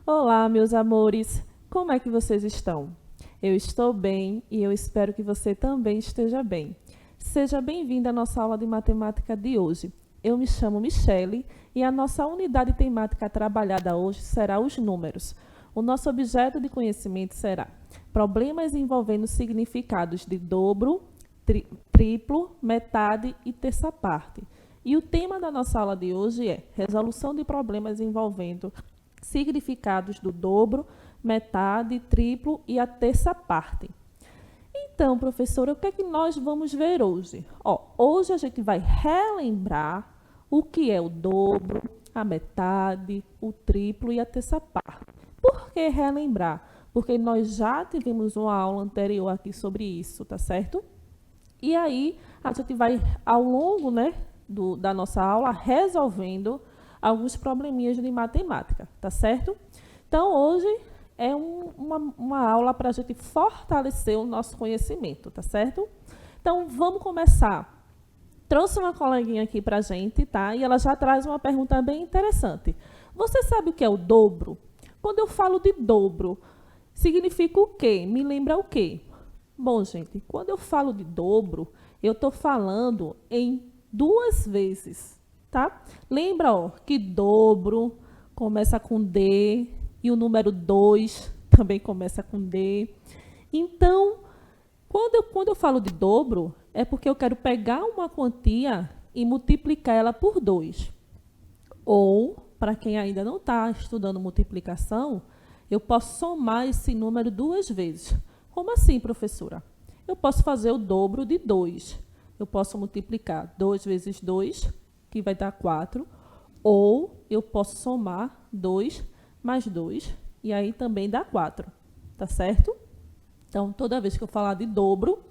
Olá, meus amores! Como é que vocês estão? Eu estou bem e eu espero que você também esteja bem. Seja bem-vindo à nossa aula de matemática de hoje. Eu me chamo Michele e a nossa unidade temática trabalhada hoje será os números. O nosso objeto de conhecimento será problemas envolvendo significados de dobro, triplo, metade e terça parte. E o tema da nossa aula de hoje é resolução de problemas envolvendo significados do dobro, metade, triplo e a terça parte. Então, professora, o que é que nós vamos ver hoje? Hoje a gente vai relembrar o que é o dobro, a metade, o triplo e a terça parte. Por que relembrar? Porque nós já tivemos uma aula anterior aqui sobre isso, tá certo? E aí, a gente vai, ao longo, da nossa aula, resolvendo alguns probleminhas de matemática, tá certo? Então, hoje é uma aula para a gente fortalecer o nosso conhecimento, tá certo? Então, vamos começar. Trouxe uma coleguinha aqui para a gente, tá? E ela já traz uma pergunta bem interessante. Você sabe o que é o dobro? Quando eu falo de dobro, significa o quê? Me lembra o quê? Bom, gente, quando eu falo de dobro, eu estou falando em duas vezes, tá? Lembra, que dobro começa com D e o número 2 também começa com D. Então, quando eu falo de dobro, é porque eu quero pegar uma quantia e multiplicar ela por 2. Ou, para quem ainda não está estudando multiplicação, eu posso somar esse número duas vezes. Como assim, professora? Eu posso fazer o dobro de 2. Eu posso multiplicar 2 vezes 2, que vai dar 4, ou eu posso somar 2 mais 2, e aí também dá 4, tá certo? Então, toda vez que eu falar de dobro,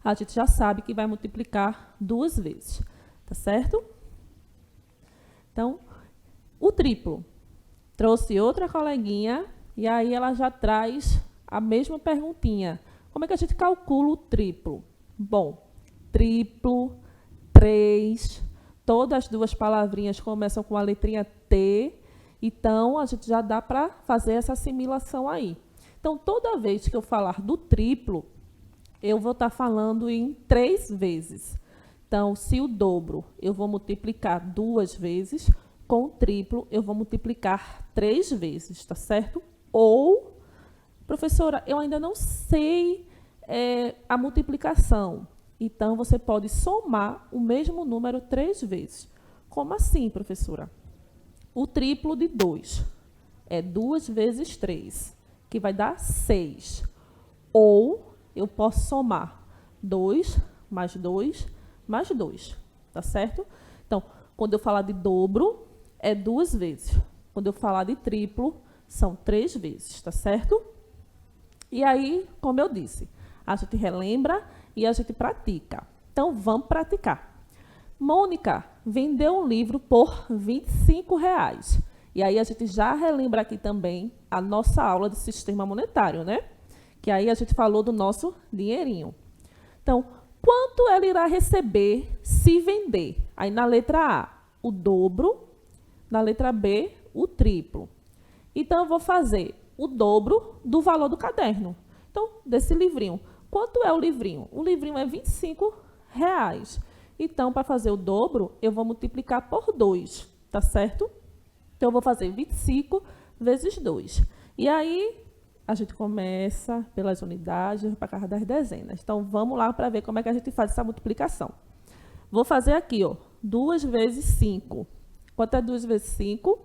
a gente já sabe que vai multiplicar duas vezes, tá certo? Então, o triplo. Trouxe outra coleguinha, e aí ela já traz a mesma perguntinha. Como é que a gente calcula o triplo? Bom, triplo, 3, todas as duas palavrinhas começam com a letrinha T, então a gente já dá para fazer essa assimilação aí. Então, toda vez que eu falar do triplo, eu vou estar falando em 3 vezes. Então, se o dobro eu vou multiplicar 2 vezes, com o triplo eu vou multiplicar 3 vezes, tá certo? Ou, professora, eu ainda não sei a multiplicação. Então, você pode somar o mesmo número 3 vezes. Como assim, professora? O triplo de 2 é 2 vezes 3, que vai dar 6. Ou eu posso somar 2 mais 2 mais 2, tá certo? Então, quando eu falar de dobro, é 2 vezes. Quando eu falar de triplo, são 3 vezes, tá certo? E aí, como eu disse, a gente relembra e a gente pratica. Então, vamos praticar. Mônica vendeu um livro por R$ 25. E aí a gente já relembra aqui também a nossa aula de sistema monetário, né? Que aí a gente falou do nosso dinheirinho. Então, quanto ela irá receber se vender? Aí na letra A, o dobro, na letra B, o triplo. Então, eu vou fazer o dobro do valor do caderno. Então, desse livrinho. Quanto é o livrinho? O livrinho é R$ 25. Então, para fazer o dobro, eu vou multiplicar por 2, tá certo? Então, eu vou fazer 25 vezes 2. E aí, a gente começa pelas unidades, para casa das dezenas. Então, vamos lá para ver como é que a gente faz essa multiplicação. Vou fazer aqui, 2 vezes 5. Quanto é 2 vezes 5?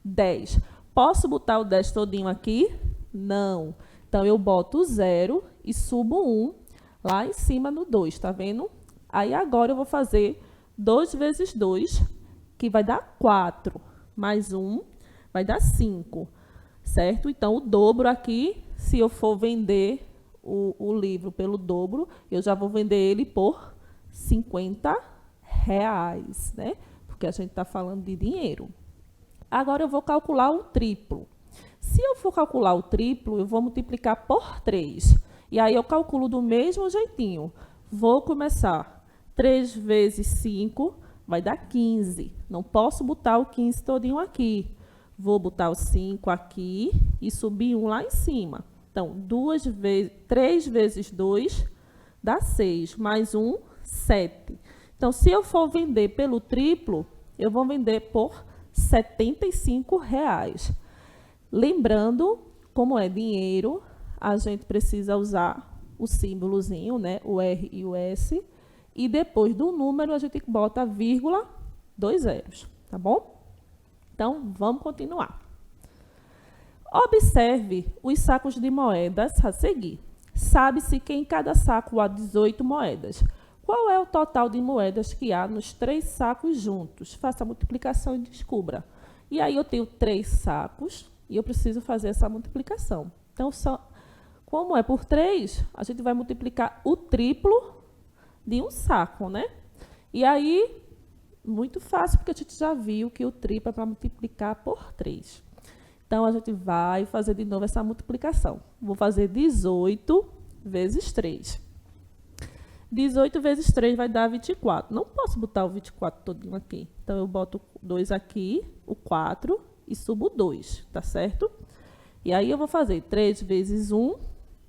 10. Posso botar o 10 todinho aqui? Não. Então, eu boto o 0 e subo 1 lá em cima no 2, tá vendo? Aí, agora, eu vou fazer 2 vezes 2, que vai dar 4. Mais 1, vai dar 5, certo? Então, o dobro aqui, se eu for vender o livro pelo dobro, eu já vou vender ele por R$ 50, né? Porque a gente está falando de dinheiro. Agora, eu vou calcular o triplo. Se eu for calcular o triplo, eu vou multiplicar por 3. E aí, eu calculo do mesmo jeitinho. Vou começar 3 vezes 5, vai dar 15. Não posso botar o 15 todinho aqui, Vou botar o 5 aqui e subir 1 lá em cima. Então, 3 vezes 2 dá 6, mais 1, 7. Então, se eu for vender pelo triplo, eu vou vender por R$ 75. Lembrando, como é dinheiro, a gente precisa usar o símbolozinho, né? O R e o S. E depois do número, a gente bota vírgula, 2 zeros, tá bom? Então, vamos continuar. Observe os sacos de moedas a seguir. Sabe-se que em cada saco há 18 moedas. Qual é o total de moedas que há nos 3 sacos juntos? Faça a multiplicação e descubra. E aí eu tenho 3 sacos e eu preciso fazer essa multiplicação. Então, como é por 3, a gente vai multiplicar o triplo de um saco, né? E aí, muito fácil, porque a gente já viu que o triplo é para multiplicar por 3. Então, a gente vai fazer de novo essa multiplicação. Vou fazer 18 vezes 3. 18 vezes 3 vai dar 24. Não posso botar o 24 todinho aqui. Então, eu boto 2 aqui, o 4, e subo 2, tá certo? E aí, eu vou fazer 3 vezes 1,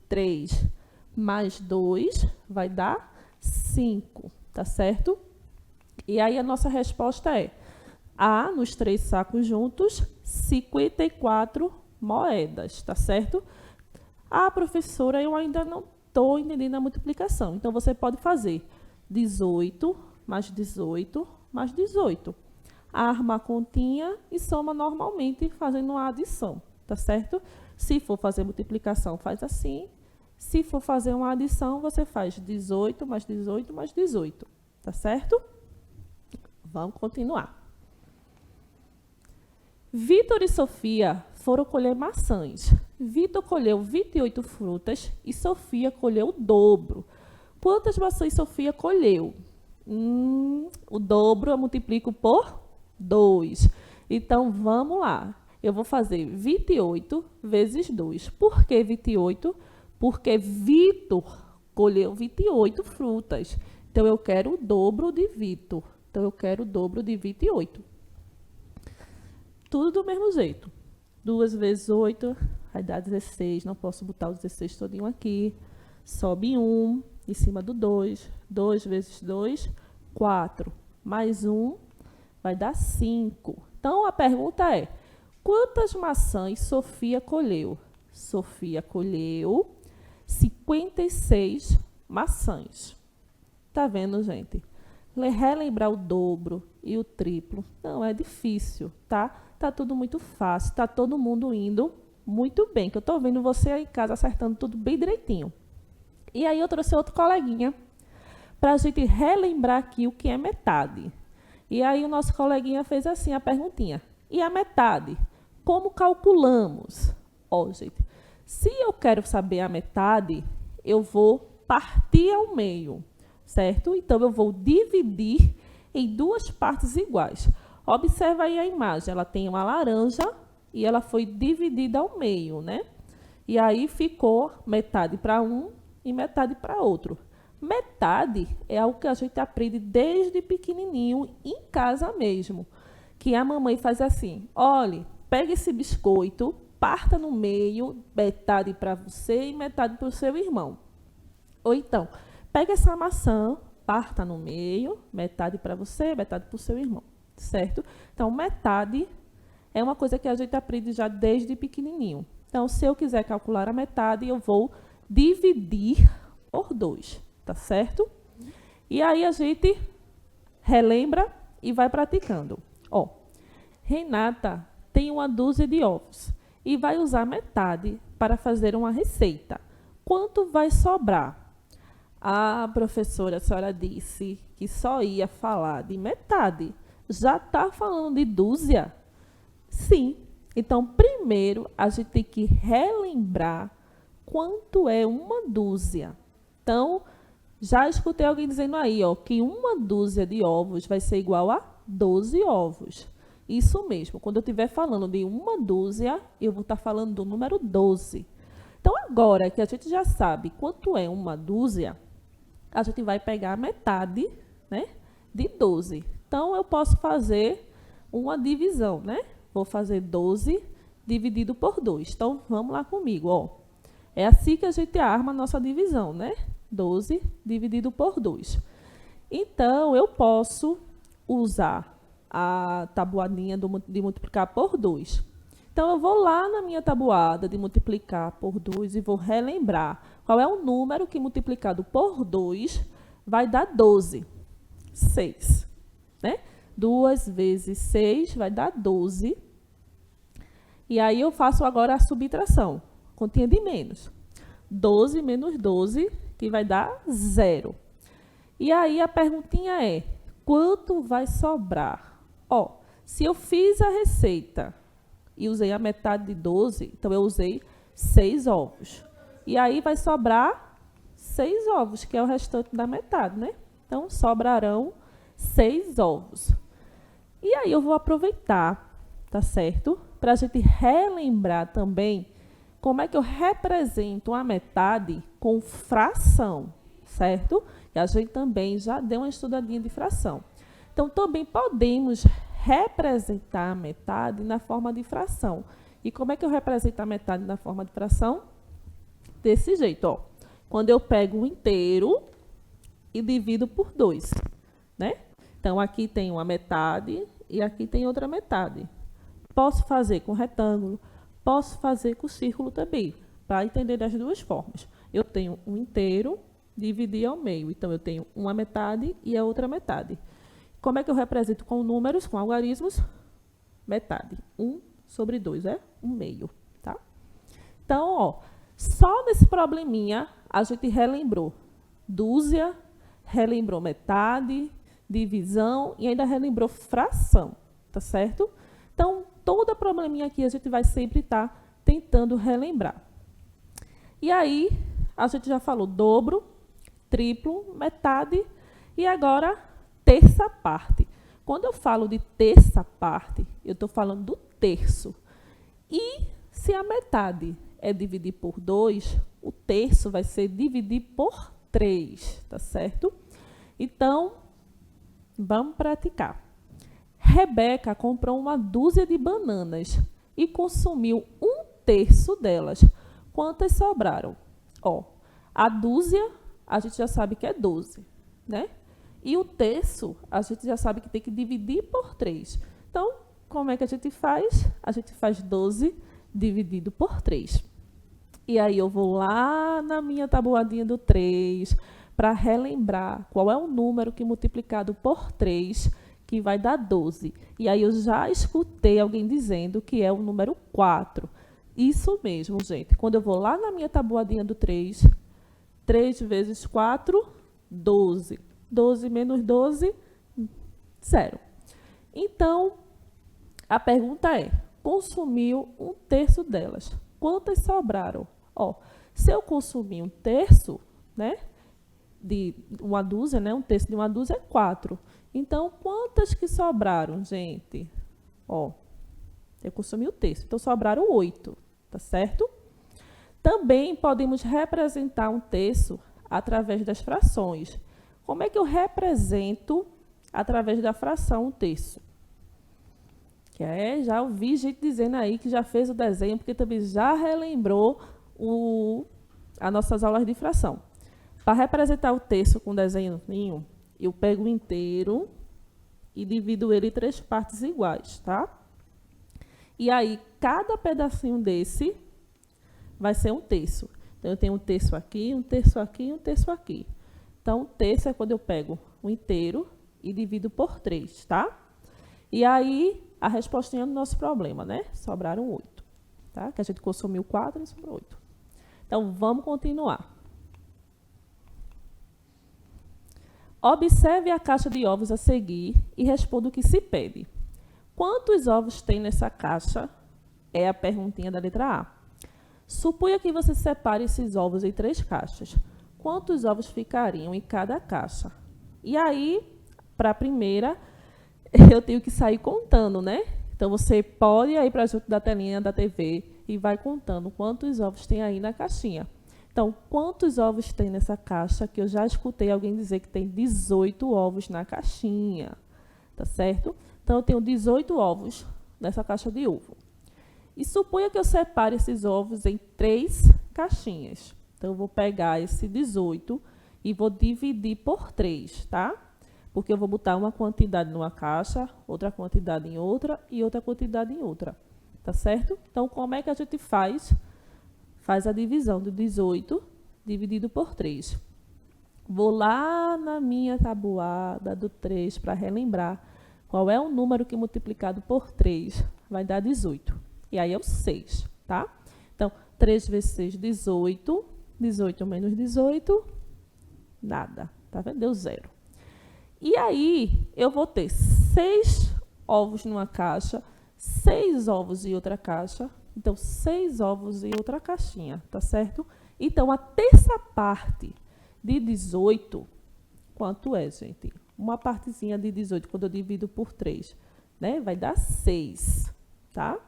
3, mais 2, vai dar 5, tá certo? E aí, a nossa resposta é: há, nos 3 sacos juntos, 54 moedas, tá certo? Ah, professora, eu ainda não estou entendendo a multiplicação. Então, você pode fazer 18 mais 18 mais 18. Arma a continha e soma normalmente fazendo uma adição, tá certo? Se for fazer multiplicação, faz assim. Se for fazer uma adição, você faz 18 mais 18 mais 18, tá certo? Vamos continuar. Vitor e Sofia foram colher maçãs. Vitor colheu 28 frutas e Sofia colheu o dobro. Quantas maçãs Sofia colheu? O dobro eu multiplico por 2. Então, vamos lá. Eu vou fazer 28 vezes 2. Por que 28? Porque Vitor colheu 28 frutas. Então, eu quero o dobro de Vitor. Então, eu quero o dobro de 28. Tudo do mesmo jeito. 2 vezes 8 vai dar 16. Não posso botar o 16 todinho aqui. Sobe 1 em cima do 2. 2 vezes 2, 4. Mais 1 vai dar 5. Então, a pergunta é: quantas maçãs Sofia colheu? Sofia colheu 56 maçãs. Tá vendo, gente? Relembrar o dobro e o triplo não é difícil, tá? Tá tudo muito fácil, tá todo mundo indo muito bem, que eu tô vendo você aí em casa acertando tudo bem direitinho. E aí eu trouxe outro coleguinha para a gente relembrar aqui o que é metade. E aí o nosso coleguinha fez assim a perguntinha: e a metade? Como calculamos? Ó, gente, se eu quero saber a metade, eu vou partir ao meio, certo? Então, eu vou dividir em 2 partes iguais. Observa aí a imagem, ela tem uma laranja e ela foi dividida ao meio, né? E aí ficou metade para um e metade para outro. Metade é algo que a gente aprende desde pequenininho, em casa mesmo. Que a mamãe faz assim: olhe, pega esse biscoito, parta no meio, metade para você e metade para o seu irmão. Ou então, pega essa maçã, parta no meio, metade para você, metade para o seu irmão, certo? Então, metade é uma coisa que a gente aprende já desde pequenininho. Então, se eu quiser calcular a metade, eu vou dividir por 2, tá certo? E aí a gente relembra e vai praticando. Ó, Renata tem 1 dúzia de ovos e vai usar metade para fazer uma receita. Quanto vai sobrar? Ah, professora, a senhora disse que só ia falar de metade. Já está falando de dúzia? Sim. Então, primeiro, a gente tem que relembrar quanto é 1 dúzia. Então, já escutei alguém dizendo aí, ó, que 1 dúzia de ovos vai ser igual a 12 ovos. Isso mesmo. Quando eu estiver falando de 1 dúzia, eu vou estar falando do número 12. Então, agora que a gente já sabe quanto é 1 dúzia, a gente vai pegar a metade, né, de 12. Então, eu posso fazer uma divisão, né? Vou fazer 12 dividido por 2. Então, vamos lá comigo, ó. É assim que a gente arma a nossa divisão, né? 12 dividido por 2. Então, eu posso usar a tabuadinha de multiplicar por 2. Então, eu vou lá na minha tabuada de multiplicar por 2 e vou relembrar qual é o número que multiplicado por 2 vai dar 12. 6, né? 2 vezes 6 vai dar 12. E aí eu faço agora a subtração. Continha de menos. 12 menos 12, que vai dar 0. E aí a perguntinha é, quanto vai sobrar? Ó, se eu fiz a receita e usei a metade de 12, então eu usei 6 ovos. E aí vai sobrar 6 ovos, que é o restante da metade, né? Então, sobrarão 6 ovos. E aí eu vou aproveitar, tá certo? Para a gente relembrar também como é que eu represento a metade com fração, certo? E a gente também já deu uma estudadinha de fração. Então, também podemos representar a metade na forma de fração. E como é que eu represento a metade na forma de fração? Desse jeito, ó. Quando eu pego um inteiro e divido por 2, né? Então, aqui tem uma metade e aqui tem outra metade. Posso fazer com retângulo, posso fazer com círculo também, para entender das duas formas. Eu tenho um inteiro, dividir ao meio. Então, eu tenho uma metade e a outra metade. Como é que eu represento com números, com algarismos? Metade. 1 sobre 2 é 1/2, tá? Então, ó, só nesse probleminha, a gente relembrou dúzia, relembrou metade, divisão e ainda relembrou fração, tá certo? Então, toda probleminha aqui a gente vai sempre estar tentando relembrar. E aí, a gente já falou dobro, triplo, metade e agora terça parte. Quando eu falo de terça parte, eu estou falando do terço. E se a metade é dividir por 2, o terço vai ser dividir por 3, tá certo? Então, vamos praticar. Rebeca comprou uma dúzia de bananas e consumiu 1/3 delas. Quantas sobraram? Ó, a dúzia, a gente já sabe que é 12, né? E o terço, a gente já sabe que tem que dividir por 3. Então, como é que a gente faz? A gente faz 12 dividido por 3. E aí eu vou lá na minha tabuadinha do 3 para relembrar qual é o número que multiplicado por 3 que vai dar 12. E aí eu já escutei alguém dizendo que é o número 4. Isso mesmo, gente. Quando eu vou lá na minha tabuadinha do 3, 3 vezes 4, 12. 12 menos 12, 0. Então, a pergunta é, consumiu 1/3 delas. Quantas sobraram? Ó, se eu consumir 1/3, né, de uma dúzia, né, 1/3 de uma dúzia é 4. Então, quantas que sobraram, gente? Ó, eu consumi 1/3, então sobraram 8, tá certo? Também podemos representar 1/3 através das frações. Como é que eu represento através da fração 1/3? Já ouvi gente dizendo aí que já fez o desenho, porque também já relembrou as nossas aulas de fração. Para representar o terço com desenhozinho, eu pego o inteiro e divido ele em 3 partes iguais, tá? E aí, cada pedacinho desse vai ser 1/3. Então, eu tenho 1/3 aqui, 1/3 aqui e 1/3 aqui. Então, 1/3 é quando eu pego o inteiro e divido por 3, tá? E aí, a respostinha do nosso problema, né? Sobraram 8, tá? Que a gente consumiu 4 e sobrou 8. Então, vamos continuar. Observe a caixa de ovos a seguir e responda o que se pede. Quantos ovos tem nessa caixa? É a perguntinha da letra A. Suponha que você separe esses ovos em 3 caixas. Quantos ovos ficariam em cada caixa? E aí, para a primeira, eu tenho que sair contando, né? Então, você pode ir para junto da telinha da TV e vai contando quantos ovos tem aí na caixinha. Então, quantos ovos tem nessa caixa? Que eu já escutei alguém dizer que tem 18 ovos na caixinha, tá certo? Então, eu tenho 18 ovos. nessa caixa de ovo. E suponha que eu separe esses ovos em 3 caixinhas. Então, eu vou pegar esse 18 e vou dividir por 3, tá? Porque eu vou botar uma quantidade numa caixa, outra quantidade em outra e outra quantidade em outra. Tá certo? Então, como é que a gente faz? Faz a divisão do 18 dividido por 3. Vou lá na minha tabuada do 3 para relembrar qual é o número que multiplicado por 3 vai dar 18. E aí é o 6, tá? Então, 3 vezes 6, 18. 18 menos 18, nada. Tá vendo? Deu 0. E aí, eu vou ter 6 ovos numa caixa, 6 ovos em outra caixa. Então, 6 ovos em outra caixinha, tá certo? Então, a terça parte de 18, quanto é, gente? Uma partezinha de 18, quando eu divido por 3, né? Vai dar 6, tá?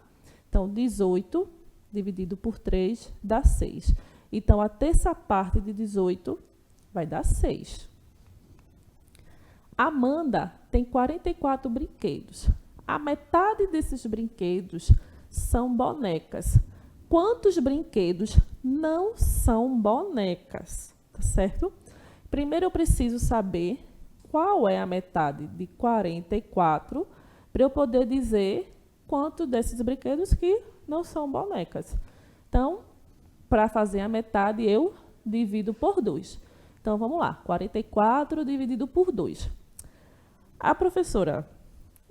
Então, 18 dividido por 3 dá 6. Então, a terça parte de 18 vai dar 6. Amanda tem 44 brinquedos. A metade desses brinquedos são bonecas. Quantos brinquedos não são bonecas? Tá certo? Primeiro eu preciso saber qual é a metade de 44 para eu poder dizer quanto desses brinquedos que não são bonecas. Então, para fazer a metade, eu divido por 2. Então, vamos lá. 44 dividido por 2. A professora,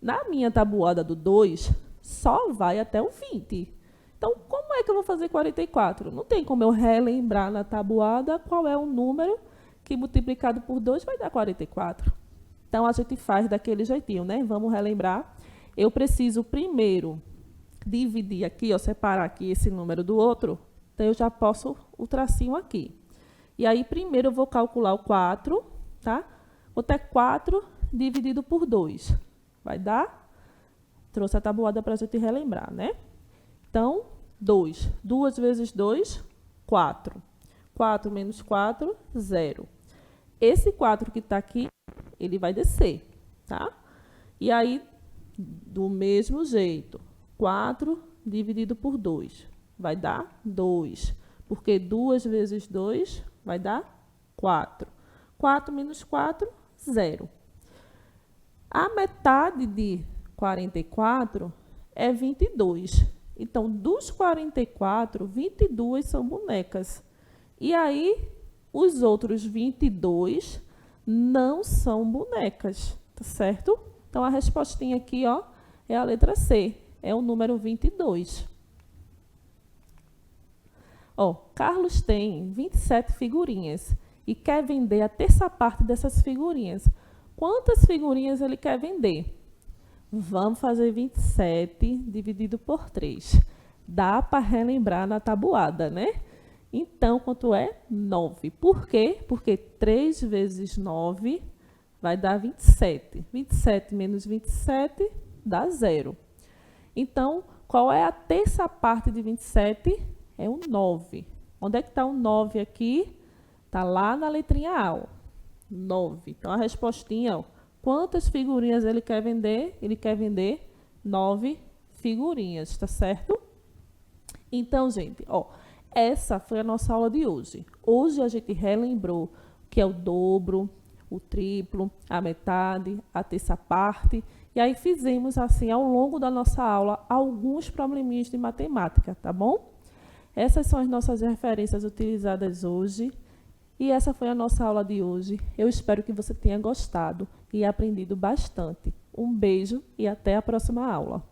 na minha tabuada do 2, só vai até o 20. Então, como é que eu vou fazer 44? Não tem como eu relembrar na tabuada qual é o número que multiplicado por 2 vai dar 44. Então, a gente faz daquele jeitinho, né? Vamos relembrar. Eu preciso primeiro dividir aqui, ó, separar aqui esse número do outro. Então, eu já posso o tracinho aqui. E aí, primeiro eu vou calcular o 4, tá? Vou ter 4 dividido por 2. Vai dar? Trouxe a tabuada para a gente relembrar, né? Então, 2. 2 vezes 2, 4. 4 menos 4, 0. Esse 4 que está aqui, ele vai descer, tá? E aí, do mesmo jeito, 4 dividido por 2 vai dar 2. Porque 2 vezes 2 vai dar 4. 4 menos 4, 0. A metade de 44 é 22. Então, dos 44, 22 são bonecas. E aí, os outros 22 não são bonecas, tá certo? Então, a respostinha aqui, ó, é a letra C, é o número 22. Ó, Carlos tem 27 figurinhas e quer vender a terça parte dessas figurinhas. Quantas figurinhas ele quer vender? Vamos fazer 27 dividido por 3. Dá para relembrar na tabuada, né? Então, quanto é? 9. Por quê? Porque 3 vezes 9 vai dar 27. 27 menos 27 dá 0. Então, qual é a terça parte de 27? É o 9. Onde é que está o 9 aqui? Está lá na letrinha A, ó. 9. Então, a respostinha, ó, quantas figurinhas ele quer vender? Ele quer vender 9 figurinhas, tá certo? Então, gente, ó, essa foi a nossa aula de hoje. Hoje a gente relembrou que é o dobro, o triplo, a metade, a terça parte. E aí fizemos, assim, ao longo da nossa aula, alguns probleminhas de matemática, tá bom? Essas são as nossas referências utilizadas hoje. E essa foi a nossa aula de hoje. Eu espero que você tenha gostado e aprendido bastante. Um beijo e até a próxima aula.